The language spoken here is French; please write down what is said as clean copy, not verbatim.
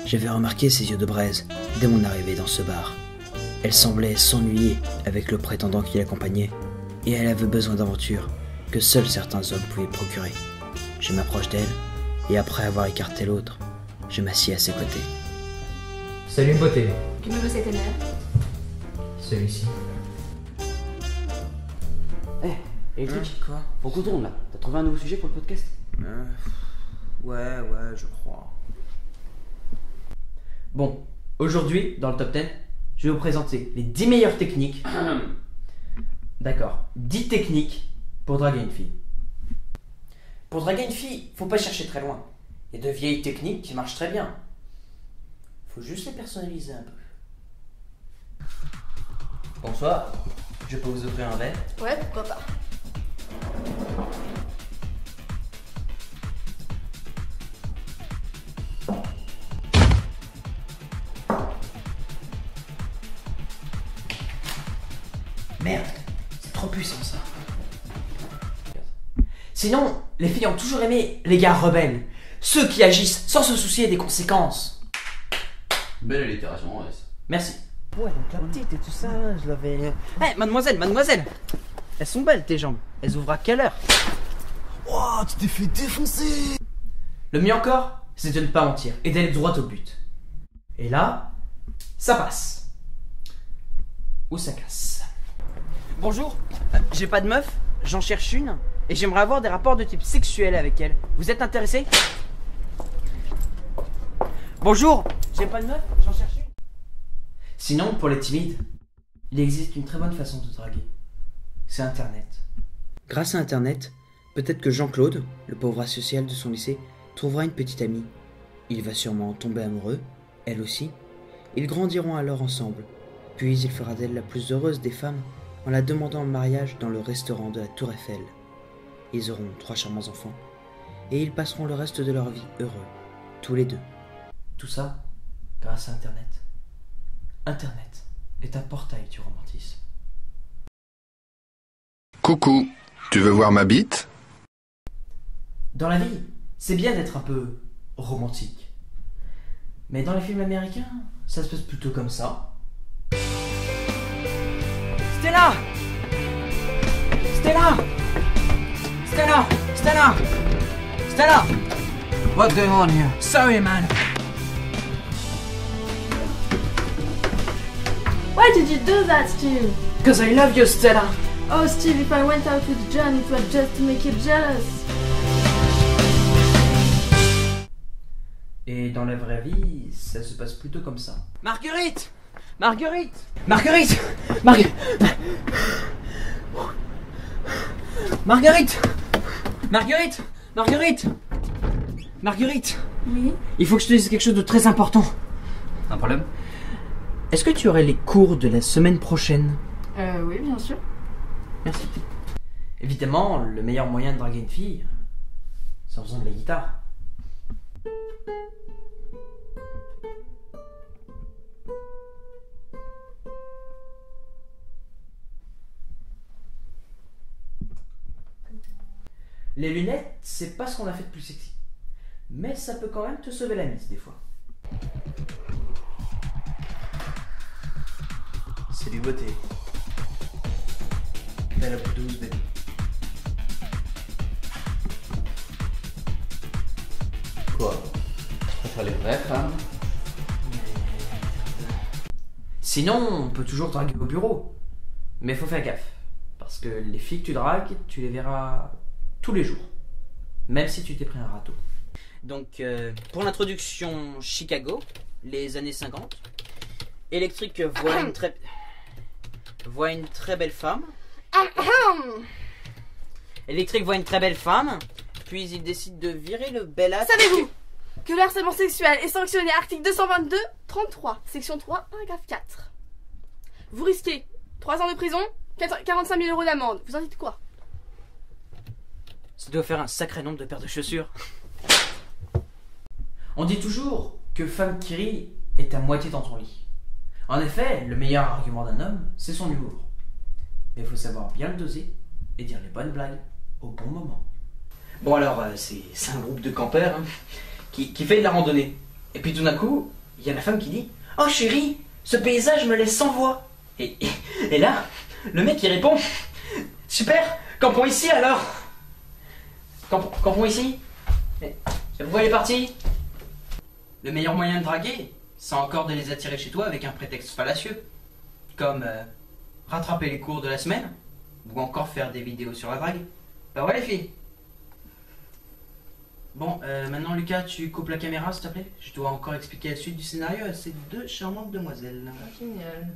J'avais remarqué ses yeux de braise dès mon arrivée dans ce bar. Elle semblait s'ennuyer avec le prétendant qui l'accompagnait, et elle avait besoin d'aventures que seuls certains hommes pouvaient procurer. Je m'approche d'elle, et après avoir écarté l'autre, je m'assieds à ses côtés. Salut beauté. Que me veut cet honneur? Celui-ci. Électrique, Quoi? faut qu'on tourne là. T'as trouvé un nouveau sujet pour le podcast? Ouais, je crois. Bon, aujourd'hui, dans le top 10, je vais vous présenter les 10 meilleures techniques. D'accord, 10 techniques pour draguer une fille. Pour draguer une fille, faut pas chercher très loin. Il y a de vieilles techniques qui marchent très bien. Faut juste les personnaliser un peu. Bonsoir, je peux vous offrir un verre? Ouais, pourquoi pas. Merde, c'est trop puissant ça. Sinon, les filles ont toujours aimé les gars rebelles. Ceux qui agissent sans se soucier des conséquences. Belle allitération, ouais. Merci. Ouais, donc la petite et tout ça, je l'avais... Eh, mademoiselle, elles sont belles tes jambes. Elles ouvrent à quelle heure? Wow, tu t'es fait défoncer. Le mieux encore, c'est de ne pas mentir et d'aller droit au but. Et là, ça passe. Ou ça casse. Bonjour, j'ai pas de meuf, j'en cherche une, et j'aimerais avoir des rapports de type sexuel avec elle. Vous êtes intéressé? Bonjour, j'ai pas de meuf, j'en cherche une. Sinon, pour les timides, il existe une très bonne façon de draguer. C'est Internet. Grâce à Internet, peut-être que Jean-Claude, le pauvre asocial de son lycée, trouvera une petite amie. Il va sûrement tomber amoureux, elle aussi. Ils grandiront alors ensemble, puis il fera d'elle la plus heureuse des femmes en la demandant en mariage dans le restaurant de la Tour Eiffel. Ils auront 3 charmants enfants, et ils passeront le reste de leur vie heureux, tous les deux. Tout ça grâce à Internet. Internet est un portail du romantisme. Coucou, tu veux voir ma bite? Dans la vie, c'est bien d'être un peu romantique. Mais dans les films américains, ça se passe plutôt comme ça. Stella! Stella! Stella! Stella! Stella! What's going on here? Sorry, man. Why did you do that, Steve? Because I love you, Stella. Oh, Steve, if I went out with John, it was just to make you jealous. Et dans la vraie vie, ça se passe plutôt comme ça. Marguerite! Marguerite! Marguerite! Marguerite! Marguerite! Marguerite! Marguerite! Oui? Il faut que je te dise quelque chose de très important. Un problème? Est-ce que tu aurais les cours de la semaine prochaine? Oui, bien sûr. Merci. Évidemment, le meilleur moyen de draguer une fille, c'est en faisant de la guitare. Les lunettes, c'est pas ce qu'on a fait de plus sexy. Mais ça peut quand même te sauver la mise des fois. C'est du beauté. Belle à douce, baby. Quoi? Tu préfères les vraies femmes? Sinon, on peut toujours draguer au bureau. Mais faut faire gaffe. Parce que les filles que tu dragues, tu les verras tous les jours. Même si tu t'es pris un râteau. Donc, pour l'introduction Chicago, les années 50, Électrique voit une très belle femme. Électrique voit une très belle femme, puis il décide de virer le bel as. Savez-vous que le harcèlement sexuel est sanctionné article 222, 33, section 3, paragraphe 4. Vous risquez 3 ans de prison, 45 000 € d'amende. Vous en dites quoi? Ça doit faire un sacré nombre de paires de chaussures. On dit toujours que femme qui rit est à moitié dans ton lit. En effet, le meilleur argument d'un homme, c'est son humour. Mais il faut savoir bien le doser et dire les bonnes blagues au bon moment. Bon alors, c'est un groupe de campeurs qui fait de la randonnée. Et puis tout d'un coup, il y a la femme qui dit « Oh chérie, ce paysage me laisse sans voix !» Et là, le mec il répond « Super, campons ici alors !» Campons ici. Et vous voyez parti. Le meilleur moyen de draguer, c'est encore de les attirer chez toi avec un prétexte fallacieux. Comme rattraper les cours de la semaine, ou encore faire des vidéos sur la drague. Bah ouais les filles. Bon, maintenant Lucas, tu coupes la caméra s'il te plaît. Je dois encore expliquer la suite du scénario à ces deux charmantes demoiselles. Génial.